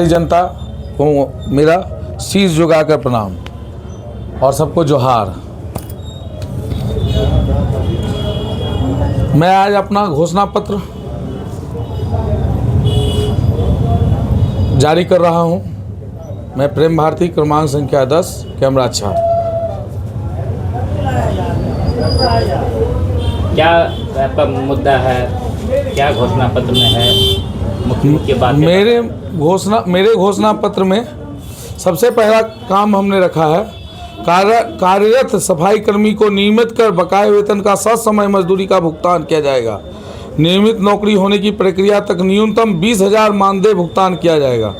जनता को मेरा शीश झुकाकर प्रणाम और सबको जोहार। मैं आज अपना घोषणा पत्र जारी कर रहा हूं। मैं प्रेम भारती, क्रमांक संख्या 10, कैमरा 6। क्या आपका मुद्दा है, क्या घोषणा पत्र में है? मुख्य बात मेरे घोषणा पत्र में सबसे पहला काम हमने रखा है, कार्यरत सफाई कर्मी को नियमित कर बकाये वेतन का ससमय मजदूरी का भुगतान किया जाएगा। नियमित नौकरी होने की प्रक्रिया तक न्यूनतम 20,000 मानदेय भुगतान किया जाएगा।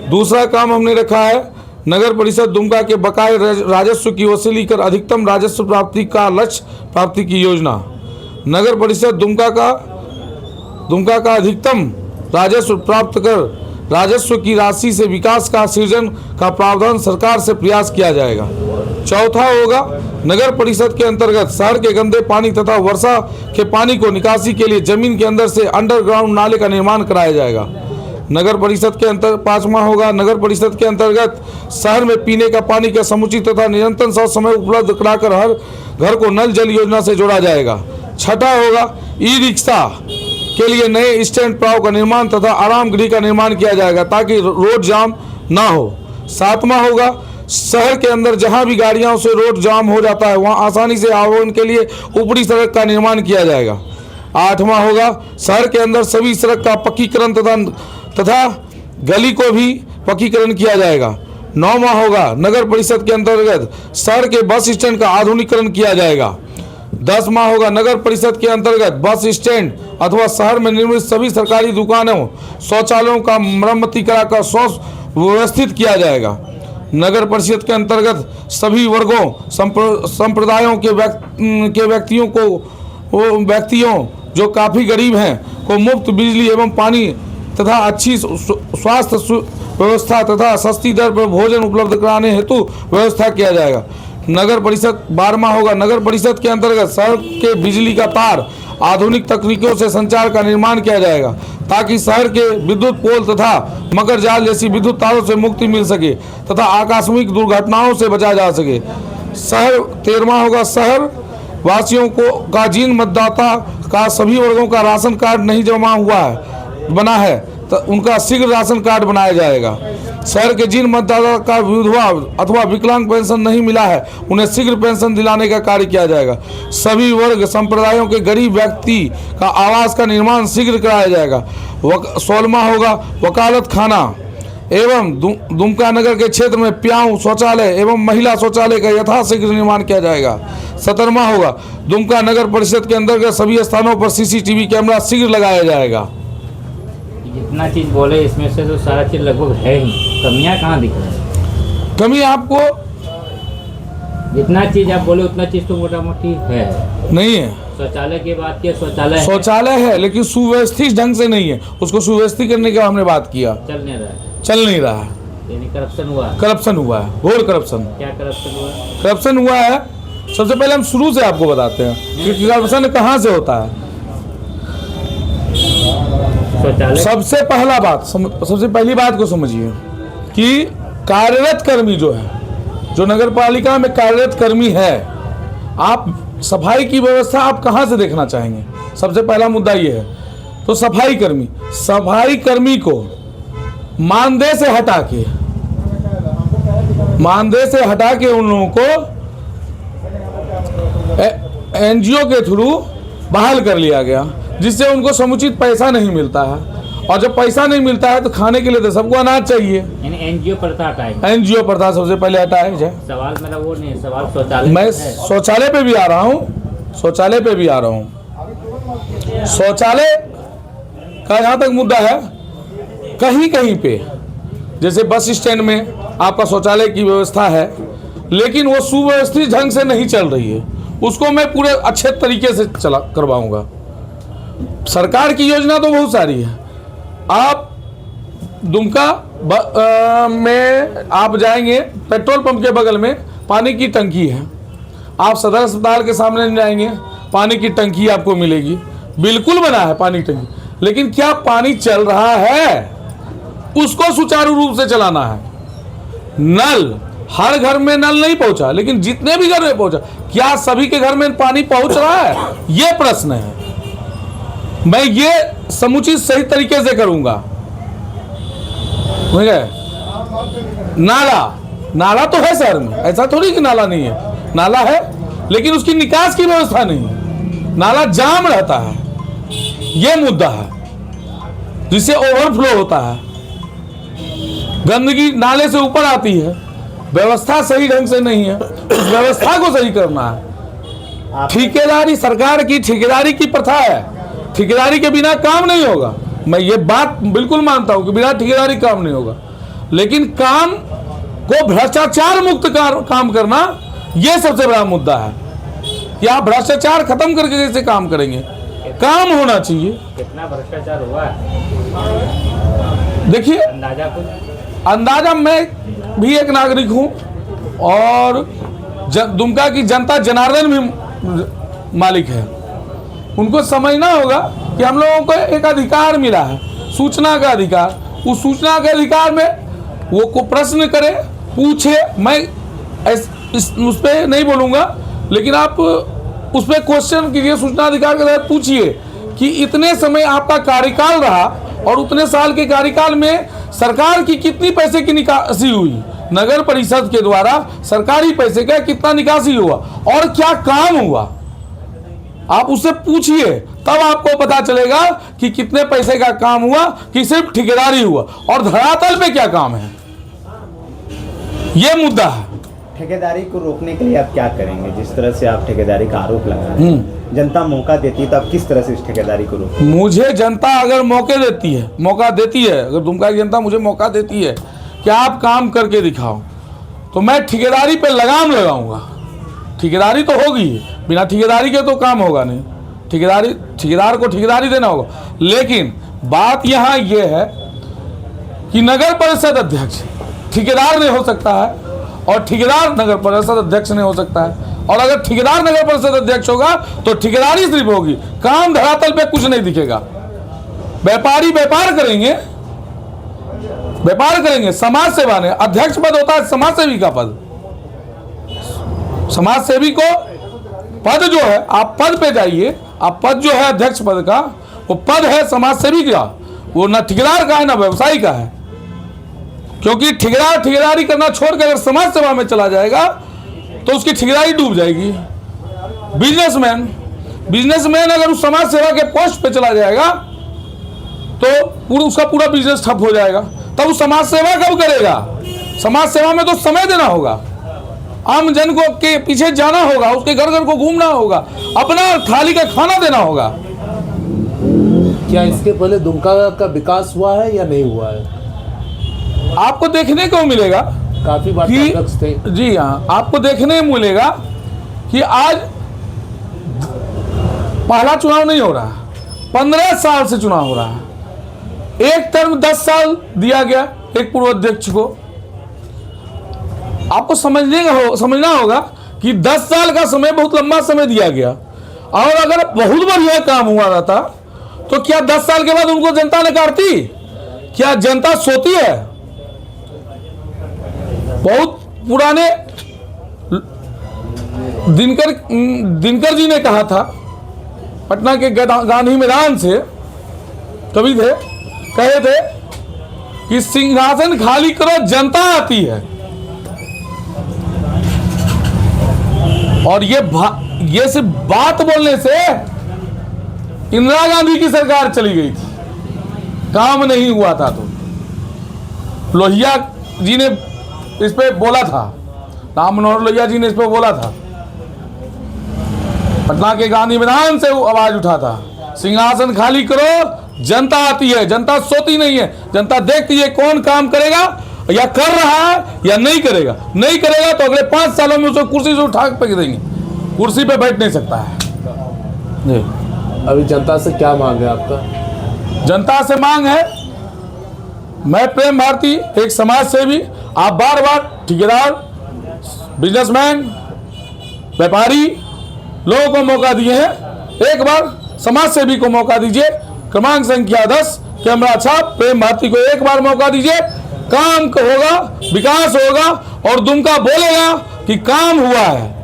दूसरा काम हमने रखा है, नगर परिषद दुमका के बकाये राजस्व की वसूली कर अधिकतम राजस्व प्राप्ति का लक्ष्य प्राप्ति की योजना। नगर परिषद दुमका का अधिकतम राजस्व प्राप्त कर राजस्व की राशि से विकास का सृजन का प्रावधान सरकार से प्रयास किया जाएगा। चौथा होगा, नगर परिषद के अंतर्गत शहर के गंदे पानी तथा वर्षा के पानी को निकासी के लिए जमीन के अंदर से अंडरग्राउंड नाले का निर्माण कराया जाएगा। पांचवा होगा, नगर परिषद के अंतर्गत शहर में पीने का पानी का समुचित तथा निरंतर समय उपलब्ध कराकर हर घर को नल जल योजना से जोड़ा जाएगा। छठा होगा, ई रिक्शा के लिए नए स्टैंड प्राव का निर्माण तथा आराम गृह का निर्माण किया जाएगा ताकि रोड जाम ना हो। सातवां होगा, शहर के अंदर जहां भी गाड़ियों से रोड जाम हो जाता है वहां आसानी से आवागमन के लिए ऊपरी सड़क का निर्माण किया जाएगा। आठवां होगा, शहर के अंदर सभी सड़क का पक्कीकरण तथा गली को भी पक्कीकरण किया जाएगा। नौवां होगा, नगर परिषद के अंतर्गत शहर के बस स्टैंड का आधुनिकीकरण किया जाएगा। 10वां होगा, नगर परिषद के अंतर्गत बस स्टैंड अथवा शहर में निर्मित सभी सरकारी दुकानों शौचालयों का मरम्मती कराकर शौच व्यवस्थित किया जाएगा। नगर परिषद के अंतर्गत सभी वर्गों संप्रदायों के व्यक्तियों जो काफ़ी गरीब हैं को मुफ्त बिजली एवं पानी तथा अच्छी स्वास्थ्य व्यवस्था तथा सस्ती दर पर भोजन उपलब्ध कराने हेतु व्यवस्था किया जाएगा। नगर परिषद 12वां होगा, नगर परिषद के अंतर्गत शहर के बिजली का तार आधुनिक तकनीकों से संचार का निर्माण किया जाएगा ताकि शहर के विद्युत पोल तथा मकर जाल जैसी विद्युत तारों से मुक्ति मिल सके तथा आकस्मिक दुर्घटनाओं से बचा जा सके। 13वां होगा, शहर वासियों को का जिन मतदाता का सभी वर्गों का राशन कार्ड नहीं बना है तो उनका शीघ्र राशन कार्ड बनाया जाएगा। शहर के जिन मतदाता का विधवा अथवा विकलांग पेंशन नहीं मिला है उन्हें शीघ्र पेंशन दिलाने का कार्य किया जाएगा। सभी वर्ग संप्रदायों के गरीब व्यक्ति का आवास का निर्माण शीघ्र कराया जाएगा। 16वां होगा, वकालत खाना एवं दुमका नगर के क्षेत्र में प्याऊ शौचालय एवं महिला शौचालय का यथाशीघ्र निर्माण किया जाएगा। 17वां होगा, दुमका नगर परिषद के अंतर्गत सभी स्थानों पर CCTV कैमरा शीघ्र लगाया जाएगा। जितना चीज़ बोले इसमें से तो सारा चीज़ लगभग है ही, कमियां कहाँ दिख रही है? कमी आपको जितना चीज़ आप बोले उतना चीज़ तो मोटा मोटी है नहीं है। शौचालय की बात की, शौचालय है लेकिन सुव्यवस्थित ढंग से नहीं है। उसको सुव्यवस्थित करने का हमने बात किया, चल नहीं रहा है। यानी करप्शन हुआ है, घोर करप्शन। क्या करप्शन हुआ है? सबसे पहले हम शुरू से आपको बताते हैं कि करप्शन कहाँ से होता है। सबसे पहली बात को समझिए कि कार्यरत कर्मी जो है, जो नगर पालिका में कार्यरत कर्मी है, आप सफाई की व्यवस्था आप कहाँ से देखना चाहेंगे? सबसे पहला मुद्दा ये है। तो सफाई कर्मी को मानदेय से हटा के उन लोगों को NGO के थ्रू बहाल कर लिया गया, जिससे उनको समुचित पैसा नहीं मिलता है। और जब पैसा नहीं मिलता है तो खाने के लिए तो सबको अनाज चाहिए। यानी NGO प्रथा हटाएंगे। NGO प्रथा सबसे पहले हटाए जाए। सवाल मेरा वो नहीं, सवाल शौचालय। मैं शौचालय पे भी आ रहा हूँ। शौचालय का जहाँ तक मुद्दा है, कहीं पे जैसे बस स्टैंड में आपका शौचालय की व्यवस्था है लेकिन वो सुव्यवस्थित ढंग से नहीं चल रही है। उसको मैं पूरे अच्छे तरीके से करवाऊंगा। सरकार की योजना तो बहुत सारी है। आप दुमका में आप जाएंगे, पेट्रोल पंप के बगल में पानी की टंकी है। आप सदर अस्पताल के सामने जाएंगे, पानी की टंकी आपको मिलेगी, बिल्कुल बना है पानी टंकी, लेकिन क्या पानी चल रहा है? उसको सुचारू रूप से चलाना है। नल हर घर में नल नहीं पहुंचा, लेकिन जितने भी घर में पहुंचा, क्या सभी के घर में पानी पहुंच रहा है, यह प्रश्न है। मैं ये समुचित सही तरीके से करूंगा। ठीक है, नाला तो है शहर में, ऐसा थोड़ी कि नाला नहीं है, नाला है, लेकिन उसकी निकास की व्यवस्था नहीं है, नाला जाम रहता है, यह मुद्दा है, जिससे ओवरफ्लो होता है, गंदगी नाले से ऊपर आती है, व्यवस्था सही ढंग से नहीं है, उस व्यवस्था को सही करना है। ठेकेदारी, सरकार की ठेकेदारी की प्रथा है, ठेकेदारी के बिना काम नहीं होगा। मैं ये बात बिल्कुल मानता हूं कि बिना ठेकेदारी काम नहीं होगा, लेकिन काम को भ्रष्टाचार मुक्त काम करना, यह सबसे बड़ा मुद्दा है कि आप भ्रष्टाचार खत्म करके कैसे काम करेंगे। काम होना चाहिए। कितना भ्रष्टाचार हुआ है, देखिए, अंदाजा कुछ? अंदाजा, मैं भी एक नागरिक हूं और दुमका की जनता जनार्दन भी मालिक है। उनको समझना होगा कि हम लोगों को एक अधिकार मिला है, सूचना का अधिकार। उस सूचना के अधिकार में वो को प्रश्न करे, पूछे। मैं उस पर नहीं बोलूँगा, लेकिन आप उस पर क्वेश्चन कीजिए, सूचना अधिकार के तहत पूछिए कि इतने समय आपका कार्यकाल रहा और उतने साल के कार्यकाल में सरकार की कितनी पैसे की निकासी हुई, नगर परिषद के द्वारा सरकारी पैसे का कितना निकासी हुआ और क्या काम हुआ। आप उससे पूछिए, तब आपको पता चलेगा कि कितने पैसे का काम हुआ कि सिर्फ ठेकेदारी हुआ और धरातल पे क्या काम है। यह मुद्दा है। ठेकेदारी को रोकने के लिए आप क्या करेंगे? जिस तरह से आप ठेकेदारी का आरोप लगा रहे हैं, जनता मौका देती है तो आप किस तरह से इस ठेकेदारी को रोकेंगे? मुझे जनता अगर मौका देती है, अगर दुमका की जनता मुझे मौका देती है कि आप काम करके दिखाओ, तो मैं ठेकेदारी पे लगाम लगाऊंगा। ठेकेदारी तो होगी, बिना ठेकेदारी के तो काम होगा नहीं। ठेकेदार को ठेकेदारी देना होगा, लेकिन बात यहाँ ये है कि नगर परिषद अध्यक्ष ठेकेदार नहीं हो सकता है और ठेकेदार नगर परिषद अध्यक्ष नहीं हो सकता है। और अगर ठेकेदार नगर परिषद अध्यक्ष होगा तो ठेकेदारी सिर्फ होगी, काम धरातल पे कुछ नहीं दिखेगा। व्यापारी व्यापार करेंगे, समाज सेवा ने अध्यक्ष पद होता है, समाज सेवी का पद। समाज सेवी को पद जो है, आप पद पे जाइए, आप पद जो है अध्यक्ष पद का, वो पद है समाज सेवी का, वो ना ठेकेदार का है ना व्यवसायी का है। क्योंकि ठेकेदारी करना छोड़कर अगर समाज सेवा में चला जाएगा तो उसकी ठेकेदारी डूब जाएगी। बिजनेसमैन अगर उस समाज सेवा के पोस्ट पे चला जाएगा तो उसका पूरा बिजनेस ठप हो जाएगा। तब वो समाज सेवा कब करेगा? समाज सेवा में तो समय देना होगा, आम जन को के पीछे जाना होगा, उसके घर घर को घूमना होगा, अपना थाली का खाना देना होगा। क्या इसके पहले दुमका का विकास हुआ है या नहीं हुआ है? आपको देखने को मिलेगा, काफी बार थे। जी हाँ, आपको देखने को मिलेगा कि आज पहला चुनाव नहीं हो रहा, 15 साल से चुनाव हो रहा है। एक टर्म 10 साल दिया गया एक पूर्व अध्यक्ष को। आपको समझना होगा कि 10 साल का समय बहुत लंबा समय दिया गया, और अगर बहुत बढ़िया काम हुआ रहता तो क्या 10 साल के बाद उनको जनता ने काटती? क्या जनता सोती है? बहुत पुराने दिनकर जी ने कहा था, पटना के गांधी मैदान से कवि थे, कहे थे कि सिंहासन खाली करो जनता आती है। और ये सिर्फ बात बोलने से इंदिरा गांधी की सरकार चली गई थी, काम नहीं हुआ था। तो लोहिया जी ने इस पे बोला था, राम मनोहर लोहिया जी ने इस पे बोला था, पटना के गांधी मैदान से वो आवाज उठा था, सिंहासन खाली करो जनता आती है। जनता सोती नहीं है, जनता देखती है कौन काम करेगा या कर रहा है या नहीं करेगा। नहीं करेगा तो अगले 5 सालों में उसको कुर्सी से उठा फेंक देंगे, कुर्सी पे बैठ नहीं सकता है। जी, अभी जनता से क्या मांग है आपका? जनता से मांग है, मैं प्रेम भारती एक समाज सेवी, आप बार बार ठेकेदार, बिजनेसमैन, व्यापारी लोगों को मौका दिए हैं, एक बार समाज सेवी को मौका दीजिए। क्रमांक संख्या 10 कैमरा छाप प्रेम भारती को एक बार मौका दीजिए। काम होगा, विकास होगा और दुमका बोलेगा कि काम हुआ है।